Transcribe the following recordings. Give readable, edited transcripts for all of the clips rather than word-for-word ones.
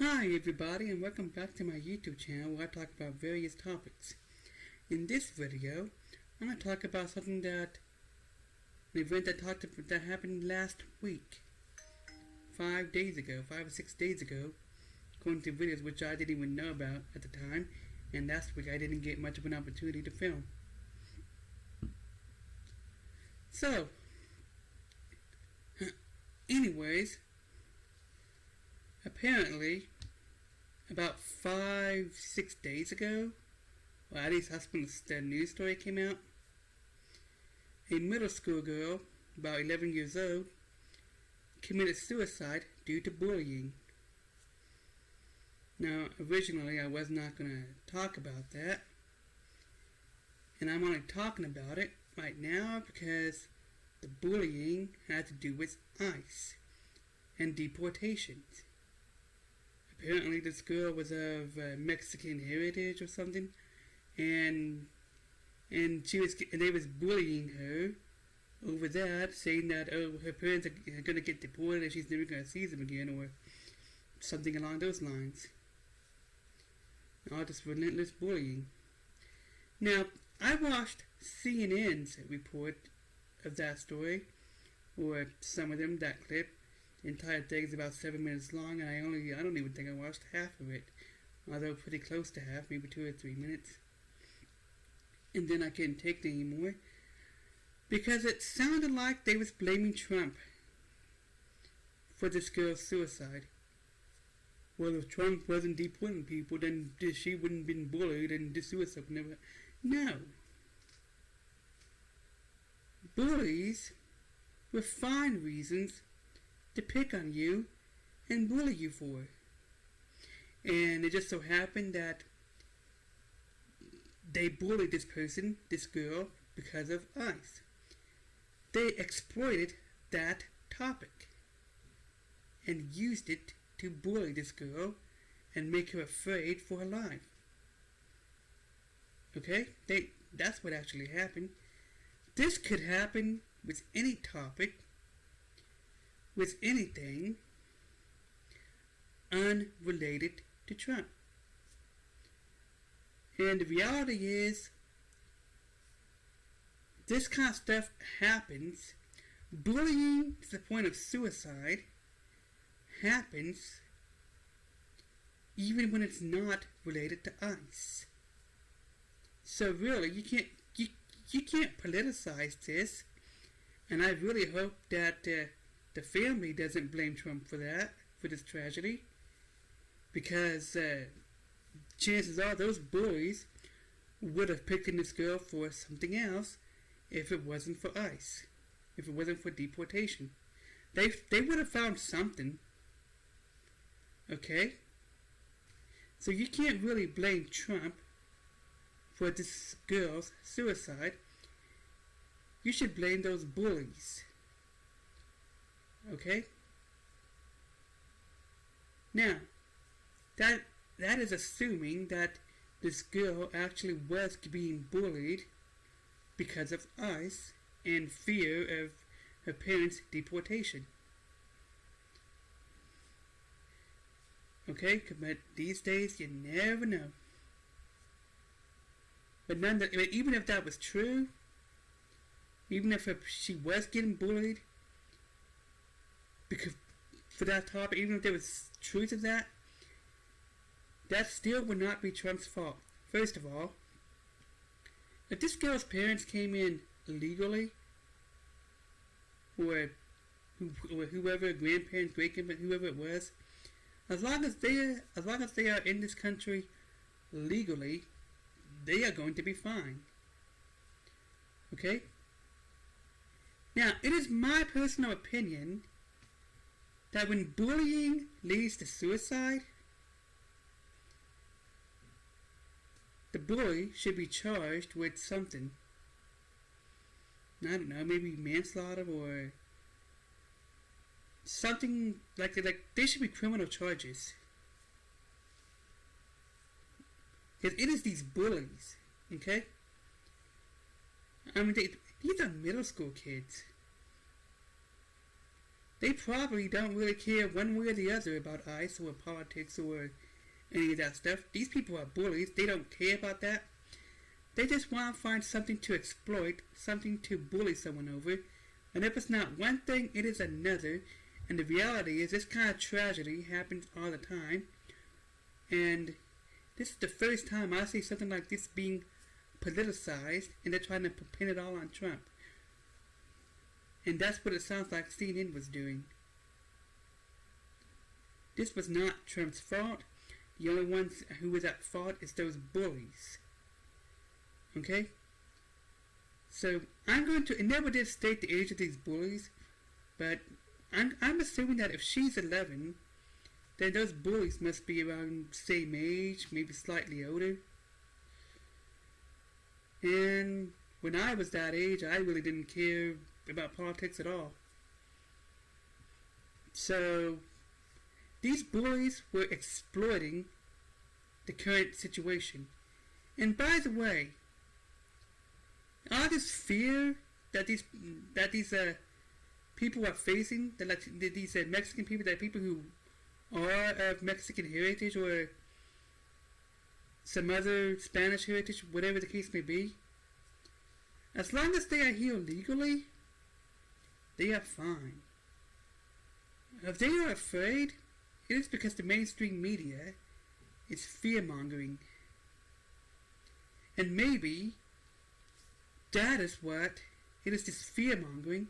Hi everybody, and welcome back to my YouTube channel where I talk about various topics. In this video, I'm going to talk about something an event that happened last week. 5 or 6 days ago, according to videos which I didn't even know about at the time, and last week I didn't get much of an opportunity to film. So, anyways, apparently, about 5-6 days ago, or at least that's when the news story came out, a middle school girl, about 11 years old, committed suicide due to bullying. Now, originally I was not going to talk about that, and I'm only talking about it right now because the bullying had to do with ICE and deportations. Apparently this girl was of Mexican heritage or something, and they was bullying her over that, saying that her parents are gonna get deported and she's never gonna see them again, or something along those lines. All this relentless bullying. Now, I watched CNN's report of that story, or some of them, that clip. The entire thing is about 7 minutes long, and I don't even think I watched half of it, although pretty close to half, maybe 2 or 3 minutes. And then I couldn't take it anymore, because it sounded like they was blaming Trump for this girl's suicide. Well, if Trump wasn't deporting people, then she wouldn't have been bullied and this suicide would never. No. Bullies will find reasons to pick on you and bully you for. And it just so happened that they bullied this person, this girl, because of ICE. They exploited that topic and used it to bully this girl and make her afraid for her life. Okay? That's what actually happened. This could happen with any topic, with anything unrelated to Trump. And the reality is, this kind of stuff happens. Bullying to the point of suicide happens even when it's not related to ICE. So really, you can't politicize this, and I really hope that the family doesn't blame Trump for this tragedy, because chances are those bullies would have picked on this girl for something else if it wasn't for ICE, if it wasn't for deportation. They would have found something. Okay? So you can't really blame Trump for this girl's suicide. You should blame those bullies. Okay? Now, that is assuming that this girl actually was being bullied because of ICE and fear of her parents' deportation. Okay? But these days, you never know. But even if that was true, even if she was getting bullied because for that topic, even if there was truth to that, that still would not be Trump's fault. First of all, if this girl's parents came in legally, or whoever, grandparents, great-grandparents, whoever it was, as long as they are in this country legally, they are going to be fine. Okay? Now, it is my personal opinion that when bullying leads to suicide, the bully should be charged with something. I don't know, maybe manslaughter or something like that. Like, they should be criminal charges. Because it is these bullies, okay? I mean, these are middle school kids. they probably don't really care one way or the other about ICE or politics or any of that stuff. These people are bullies. They don't care about that. They just want to find something to exploit, something to bully someone over. And if it's not one thing, it is another. And the reality is this kind of tragedy happens all the time. And this is the first time I see something like this being politicized, and they're trying to pin it all on Trump. And that's what it sounds like CNN was doing. This was not Trump's fault. The only ones who was at fault is those bullies. Okay? So, I'm going to, it never did state the age of these bullies, but I'm assuming that if she's 11, then those bullies must be around the same age, maybe slightly older. And when I was that age, I really didn't care about politics at all. So, these bullies were exploiting the current situation. And by the way, all this fear that these people are facing, that these Mexican people, that people who are of Mexican heritage or some other Spanish heritage, whatever the case may be, as long as they are here legally, they are fine. If they are afraid, it is because the mainstream media is fear-mongering. And maybe that is what, it is this fear-mongering,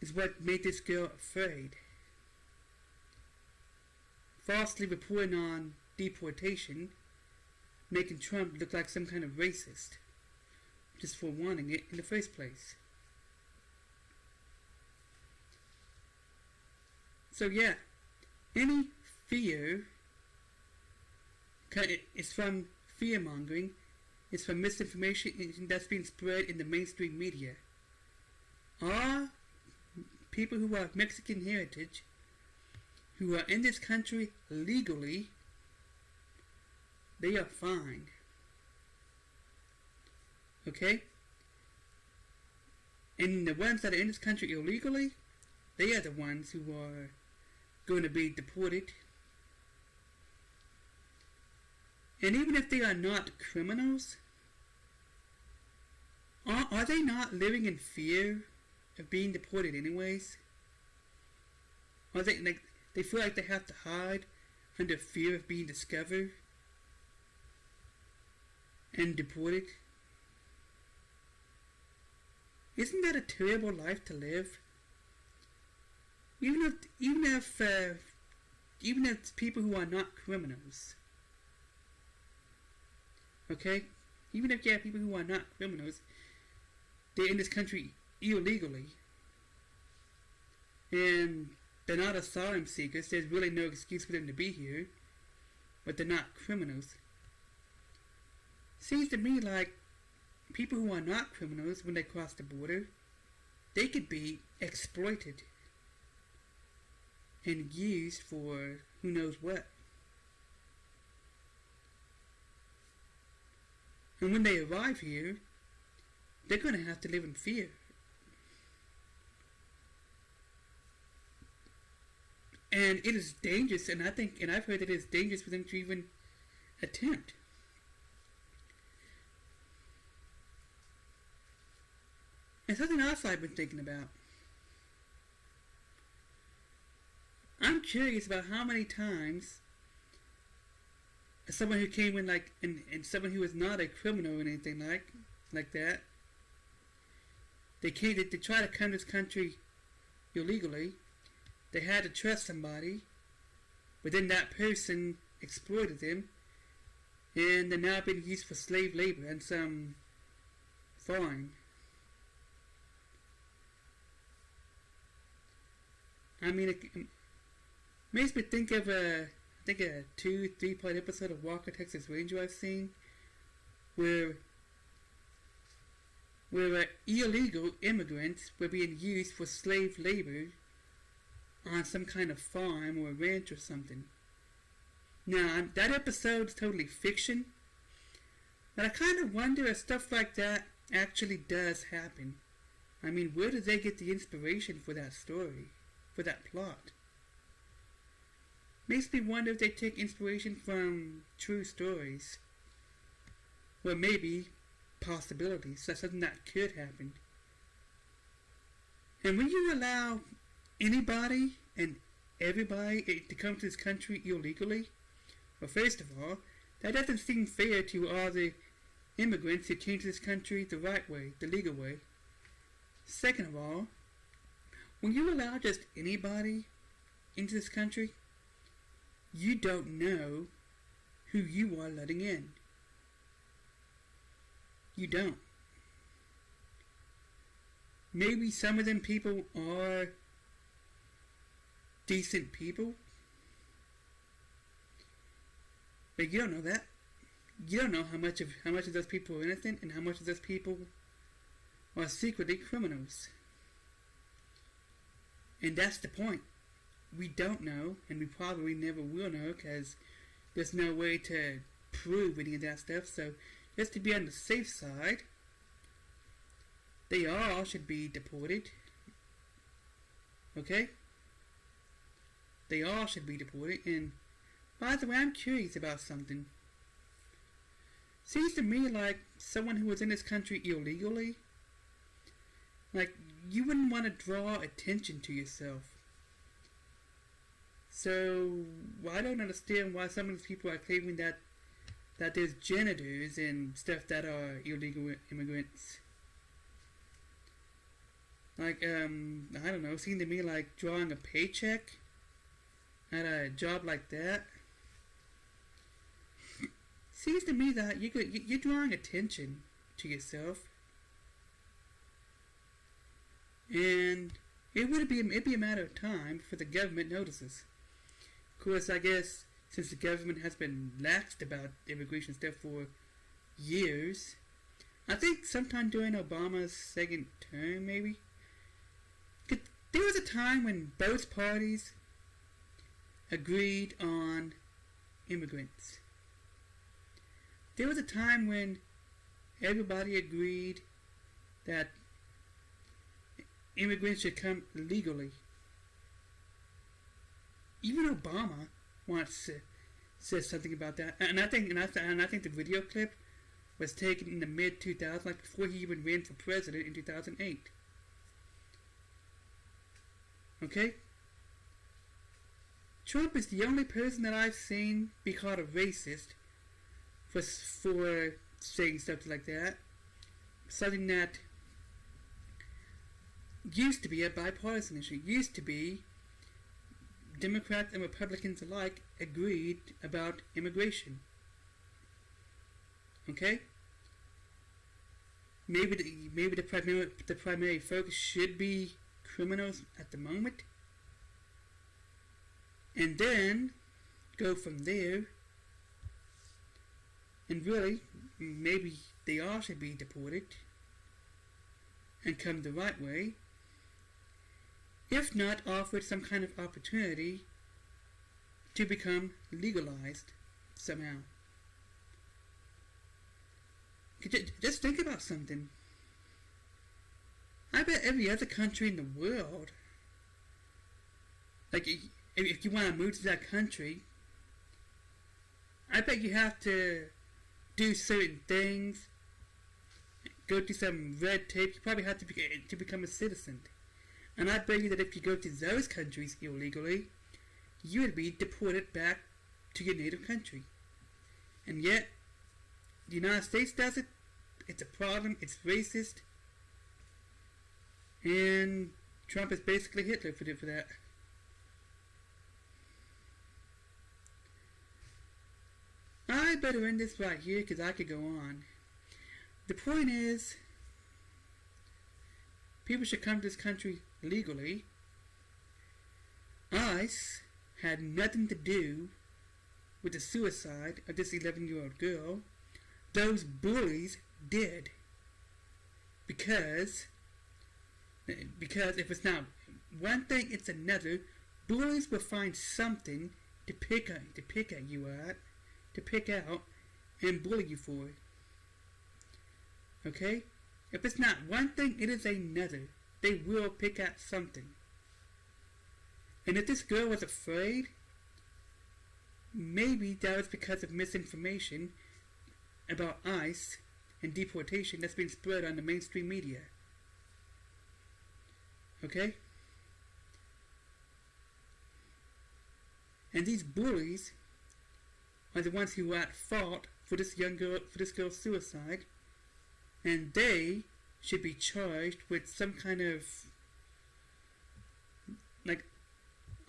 is what made this girl afraid. Falsely reporting on deportation, making Trump look like some kind of racist, just for wanting it in the first place. So yeah, any fear is from fear-mongering, it's from misinformation that's being spread in the mainstream media. All people who are of Mexican heritage, who are in this country legally, they are fine. Okay? And the ones that are in this country illegally, they are the ones who are going to be deported. And even if they are not criminals, are they not living in fear of being deported anyways? Are they feel like they have to hide under fear of being discovered and deported? Isn't that a terrible life to live? Even if people who are not criminals, okay? Even if you have people who are not criminals, they're in this country illegally, and they're not asylum seekers, there's really no excuse for them to be here, but they're not criminals. Seems to me like people who are not criminals, when they cross the border, they could be exploited and used for who knows what. And when they arrive here, they're going to have to live in fear. And it is dangerous, and I've heard that it is dangerous for them to even attempt. And something else I've been thinking about. I'm curious about how many times someone who came in and someone who was not a criminal or anything like that, they try to come to this country illegally. They had to trust somebody, but then that person exploited them, and they're now being used for slave labor and some farm. I mean, it makes me think of a 2-3 part episode of Walker, Texas Ranger I've seen, where illegal immigrants were being used for slave labor on some kind of farm or ranch or something. Now, that episode is totally fiction, but I kind of wonder if stuff like that actually does happen. I mean, where did they get the inspiration for that story? for that plot. Makes me wonder if they take inspiration from true stories. Or maybe possibilities. That's something that could happen. And when you allow anybody and everybody to come to this country illegally, well, first of all, that doesn't seem fair to all the immigrants who came to this country the right way, the legal way. Second of all, when you allow just anybody into this country, you don't know who you are letting in. You don't. Maybe some of them people are decent people, but you don't know that. You don't know how much of those people are innocent and how much of those people are secretly criminals. And that's the point. We don't know, and we probably never will know, because there's no way to prove any of that stuff. So, just to be on the safe side, they all should be deported. Okay? They all should be deported. And by the way, I'm curious about something. Seems to me like someone who was in this country illegally, like, you wouldn't want to draw attention to yourself. So, I don't understand why some of these people are claiming that there's janitors and stuff that are illegal immigrants. Like, I don't know, seems to me like drawing a paycheck at a job like that. Seems to me that you're drawing attention to yourself. And it'd be a matter of time before the government notices. Of course, I guess since the government has been laxed about immigration stuff for years, I think sometime during Obama's second term, maybe, there was a time when both parties agreed on immigrants. There was a time when everybody agreed that immigrants should come legally. Even Obama says something about that, and I think the video clip was taken in the mid 2000s, like before he even ran for president in 2008. Okay? Trump is the only person that I've seen be called a racist for saying stuff like that. Something that used to be a bipartisan issue. Used to be Democrats and Republicans alike agreed about immigration. Okay? Maybe the primary focus should be criminals at the moment, and then go from there. And really, maybe they all should be deported and come the right way. If not, offered some kind of opportunity to become legalized somehow. Just think about something. I bet every other country in the world, like, if you want to move to that country, I bet you have to do certain things, go through some red tape. You probably have to become a citizen. And I bet you that if you go to those countries illegally, you would be deported back to your native country. And yet, the United States does it. It's a problem. It's racist. And Trump is basically Hitler for that. I better end this right here because I could go on. The point is, people should come to this country legally. ICE had nothing to do with the suicide of this 11-year-old girl. Those bullies did. Because if it's not one thing, it's another. Bullies will find something to pick at you at, to pick out, and bully you for it. Okay? If it's not one thing, it is another. They will pick at something. And if this girl was afraid, maybe that was because of misinformation about ICE and deportation that's been spread on the mainstream media. Okay? And these bullies are the ones who are at fault for this girl's suicide, and they should be charged with some kind of, like,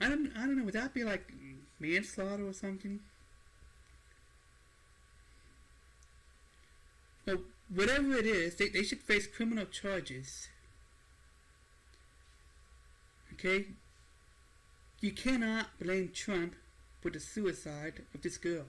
I don't know, would that be like manslaughter or something? Well, whatever it is, they should face criminal charges. Okay? You cannot blame Trump for the suicide of this girl.